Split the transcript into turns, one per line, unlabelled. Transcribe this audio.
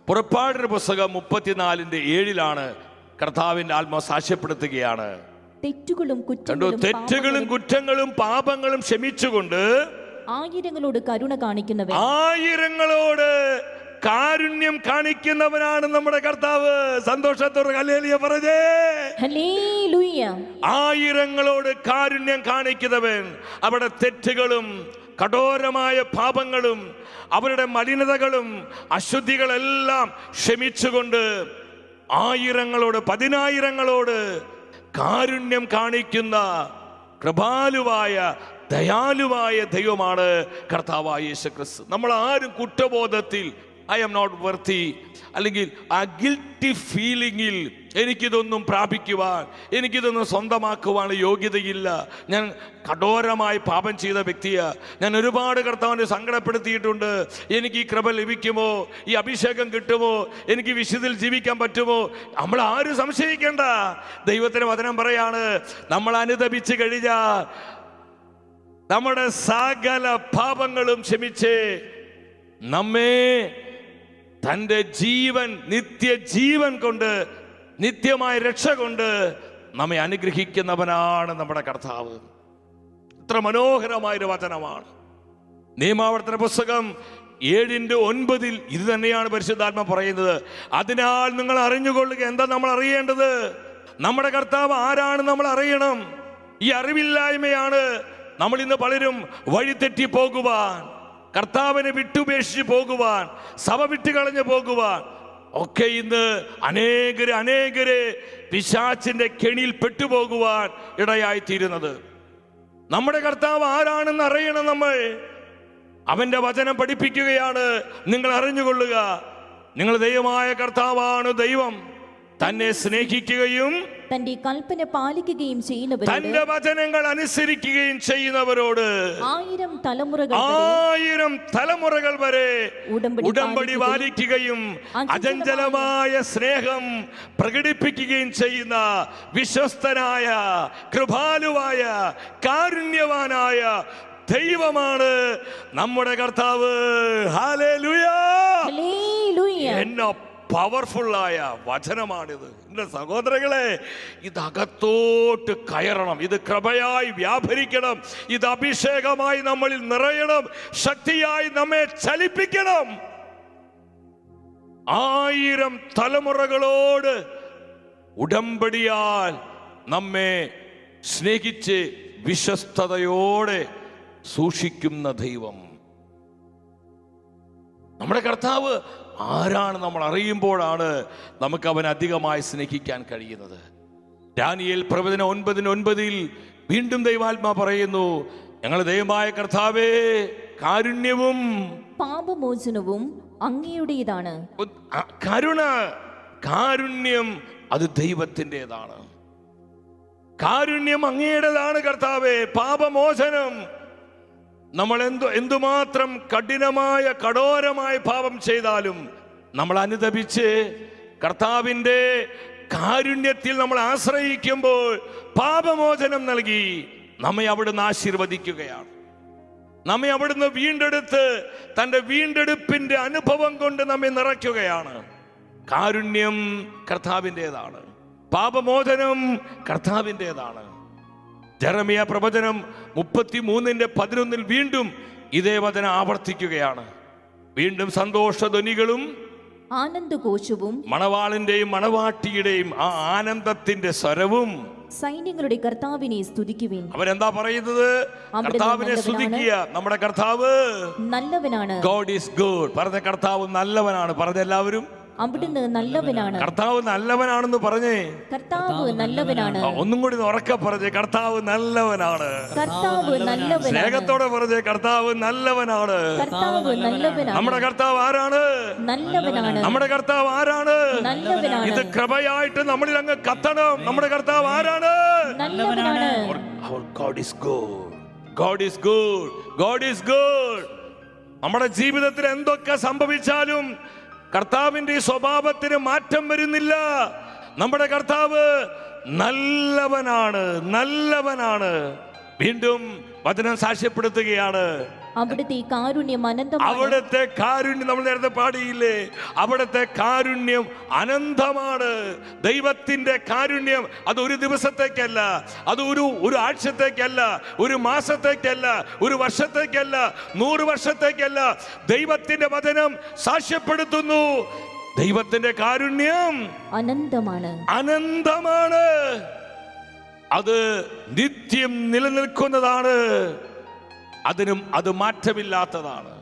പുറപ്പാടിന്റെ പുസ്തകം 34:7 കർത്താവിന്റെ ആത്മാവ് സാക്ഷ്യപ്പെടുത്തുകയാണ്.
തെറ്റുകളും
കുറ്റങ്ങളും പാപങ്ങളും ക്ഷമിച്ചുകൊണ്ട്
ആയിരങ്ങളോട് കരുണ കാണിക്കുന്നവൻ,
ആയിരങ്ങളോട് കാരുണ്യം കാണിക്കുന്നവനാണ് നമ്മുടെ കർത്താവ്. സന്തോഷത്തോടെ ഹല്ലേലൂയ പറഞ്ഞേ.
ഹല്ലേലൂയ.
ആയിരങ്ങളോട് കാരുണ്യം കാണിക്കുന്നവൻ അവിടെ തെറ്റുകളും കഠോരമായ പാപങ്ങളും അവരുടെ മലിനതകളും അശുദ്ധികളെല്ലാം ക്ഷമിച്ചുകൊണ്ട് ആയിരങ്ങളോട്, പതിനായിരങ്ങളോട് കാരുണ്യം കാണിക്കുന്ന കൃപാലുവായ ദയാലുവായ ദൈവമാണ് കർത്താവായ യേശുക്രിസ്തു. നമ്മൾ ആരും കുറ്റബോധത്തിൽ ഐ ആം നോട്ട് വർത്തി അല്ലെങ്കിൽ ആ ഗിൽറ്റി ഫീലിംഗിൽ എനിക്കിതൊന്നും പ്രാപിക്കുവാൻ, എനിക്കിതൊന്നും സ്വന്തമാക്കുവാൻ യോഗ്യതയില്ല, ഞാൻ കഠോരമായി പാപം ചെയ്ത വ്യക്തിയാണ്, ഞാൻ ഒരുപാട് കർത്താവിനെ സങ്കടപ്പെടുത്തിയിട്ടുണ്ട്, എനിക്ക് ഈ കൃപ ലഭിക്കുമോ, ഈ അഭിഷേകം കിട്ടുമോ, എനിക്ക് വിശുദ്ധിയിൽ ജീവിക്കാൻ പറ്റുമോ, നമ്മൾ ആരും സംശയിക്കേണ്ട. ദൈവത്തിന് വചനം പറയാണ്, നമ്മൾ അനുതപിച്ചു കഴിഞ്ഞാൽ നമ്മുടെ സകല പാപങ്ങളും ക്ഷമിച്ച് നമ്മെ തൻ്റെ ജീവൻ, നിത്യജീവൻ കൊണ്ട്, നിത്യമായ രക്ഷ കൊണ്ട് നമ്മെ അനുഗ്രഹിക്കുന്നവനാണ് നമ്മുടെ കർത്താവ്. ഇത്ര മനോഹരമായൊരു വചനമാണ്. നിയമാവർത്തന പുസ്തകം 7:9 ഇത് തന്നെയാണ് പരിശുദ്ധാത്മ പറയുന്നത്. അതിനാൽ നിങ്ങൾ അറിഞ്ഞുകൊള്ളുക. എന്താ നമ്മൾ അറിയേണ്ടത്? നമ്മുടെ കർത്താവ് ആരാണ് നമ്മൾ അറിയണം. ഈ അറിവില്ലായ്മയാണ് നമ്മൾ ഇന്ന് പലരും വഴിതെറ്റി പോകുവാൻ, കർത്താവിനെ വിട്ടുപേക്ഷിച്ച് പോകുവാൻ, സഭ വിട്ടുകളഞ്ഞു പോകുവാൻ ഒക്കെ ഇന്ന് അനേകര് പിശാചിന്റെ കെണിയിൽ പെട്ടുപോകുവാൻ ഇടയായിത്തീരുന്നത്. നമ്മുടെ കർത്താവ് ആരാണെന്ന് അറിയണം. നമ്മൾ അവന്റെ വചനം പഠിപ്പിക്കുകയാണ്. നിങ്ങൾ അറിഞ്ഞുകൊള്ളുക, നിങ്ങൾ ദൈവമായ കർത്താവാണ് ദൈവം. തന്നെ സ്നേഹിക്കുകയും
തന്റെ കൽപ്പന പാലിക്കുകയും ചെയ്യുന്നവരോട്,
തന്റെ വചനങ്ങൾ അനുസരിക്കുകയും ചെയ്യുന്നവരോട്
1000
തലമുറകൾ വരെ ഉടമ്പടി പാലിക്കുകയും അചഞ്ചലമായ സ്നേഹം പ്രകടിപ്പിക്കുകയും ചെയ്യുന്ന വിശ്വസ്തനായ, കൃപാലുവായ, കാരുണ്യവാനായ ദൈവമാണ് നമ്മുടെ കർത്താവ്. ഹല്ലേലൂയ. എന്ന പവർഫുള്ളായ വചനമാണിത്. എൻ്റെ സഹോദരങ്ങളെ, ഇത് അകത്തോട്ട് കയറണം, ഇത് കൃപയായി വ്യാപരിക്കണം, ഇത് അഭിഷേകമായി നമ്മളിൽ നിറയണം, ശക്തിയായി നമ്മെ ചലിപ്പിക്കണം. 1000 തലമുറകളോട് ഉടമ്പടിയാൽ നമ്മെ സ്നേഹിച്ച് വിശ്വസ്തയോടെ സൂക്ഷിക്കുന്ന ദൈവം നമ്മുടെ കർത്താവ് ആരാണ് നമ്മൾ അറിയുമ്പോഴാണ് നമുക്ക് അവൻ അധികമായി സ്നേഹിക്കാൻ കഴിയുന്നത്. ദാനിയേൽ പ്രവചനം 9:9 വീണ്ടും ദൈവാത്മാ പറയുന്നു, ഞങ്ങളുടെ ദൈവമായ കർത്താവേ, കാരുണ്യവും
പാപമോചനവും അങ്ങയുടേതാണ്.
കാരുണ്യം അത് ദൈവത്തിൻ്റെതാണ്. കാരുണ്യം അങ്ങയുടേതാണ് കർത്താവേ. പാപമോചനം, നമ്മൾ എന്തുമാത്രം കഠിനമായ കഠോരമായ പാപം ചെയ്താലും നമ്മൾ അനുതപിച്ച് കർത്താവിൻ്റെ കാരുണ്യത്തിൽ നമ്മൾ ആശ്രയിക്കുമ്പോൾ പാപമോചനം നൽകി നമ്മെ അവിടുന്ന് ആശീർവദിക്കുകയാണ്. നമ്മെ അവിടുന്ന് വീണ്ടെടുത്ത് തൻ്റെ വീണ്ടെടുപ്പിൻ്റെ അനുഭവം കൊണ്ട് നമ്മെ നിറയ്ക്കുകയാണ്. കാരുണ്യം കർത്താവിൻ്റെതാണ്, പാപമോചനം കർത്താവിൻ്റെതാണ്. ജെറമിയ പ്രവചനം 33:11 വീണ്ടും ഇതേ വചനം ആവർത്തിക്കുകയാണ്. വീണ്ടും സന്തോഷധ്വനികളും
ആനന്ദഘോഷവും
മണവാളിന്റെയും മണവാട്ടിയുടെയും ആ ആനന്ദത്തിന്റെ സ്വരവും
സൈന്യങ്ങളുടെ കർത്താവിനെ സ്തുതിക്കുവിൻ.
അവരെന്താ പറയുന്നത്? കർത്താവിനെ സ്തുതിക്കുക. നമ്മുടെ കർത്താവ്
നല്ലവനാണ്.
God is good. പറഞ്ഞ കർത്താവ് നല്ലവനാണ്. പറഞ്ഞ എല്ലാവരും
അവിടുന്ന് നല്ലവനാണ്.
കർത്താവ് നല്ലവനാണെന്ന് പറഞ്ഞേ.
കർത്താവ് നല്ലവനാണ്.
ഒന്നും കൂടി ഉറക്കെ പറഞ്ഞേ, കർത്താവ് നല്ലവനാണ്.
കർത്താവ് നല്ലവനാണ്.
സ്നേഹത്തോടെ പറഞ്ഞേ, കർത്താവ് നല്ലവനാണ്.
കർത്താവ് നല്ലവനാണ്.
നമ്മുടെ കർത്താവ് ആരാണ്?
നല്ലവനാണ്.
നമ്മുടെ കർത്താവ് ആരാണ്?
നല്ലവനാണ്.
ഇത് കൃപയായിട്ട് നമ്മളിൽ അങ്ങ് കത്തണം. നമ്മുടെ കർത്താവ് ആരാണ്?
നല്ലവനാണ്.
God is good. God is good. God is good. നമ്മുടെ ജീവിതത്തിൽ എന്തൊക്കെ സംഭവിച്ചാലും കർത്താവിന്റെ സ്വഭാവത്തിന് മാറ്റം വരുന്നില്ല. നമ്മുടെ കർത്താവ് നല്ലവനാണ്, നല്ലവനാണ്. വീണ്ടും വചനം സാക്ഷ്യപ്പെടുത്തുകയാണ്,
അവിടുത്തെ ഈ കാരുണ്യം അനന്തമാണ്.
അവിടുത്തെ കാരുണ്യം നമ്മൾ നേരത്തെ പാടിയില്ലേ, അവിടുത്തെ കാരുണ്യം അനന്തമാണ്. ദൈവത്തിന്റെ കാരുണ്യം അത് ഒരു ദിവസത്തേക്കല്ല, അത് ഒരു ആഴ്ചത്തേക്കല്ല, ഒരു മാസത്തേക്കല്ല, ഒരു വർഷത്തേക്കല്ല, 100 വർഷത്തേക്കല്ല. ദൈവത്തിന്റെ വചനം സാക്ഷ്യപ്പെടുത്തുന്നു, ദൈവത്തിന്റെ കാരുണ്യം
അനന്തമാണ്,
അനന്തമാണ്. അത് നിത്യം നിലനിൽക്കുന്നതാണ്, അത് മാറ്റമില്ലാത്തതാണ്.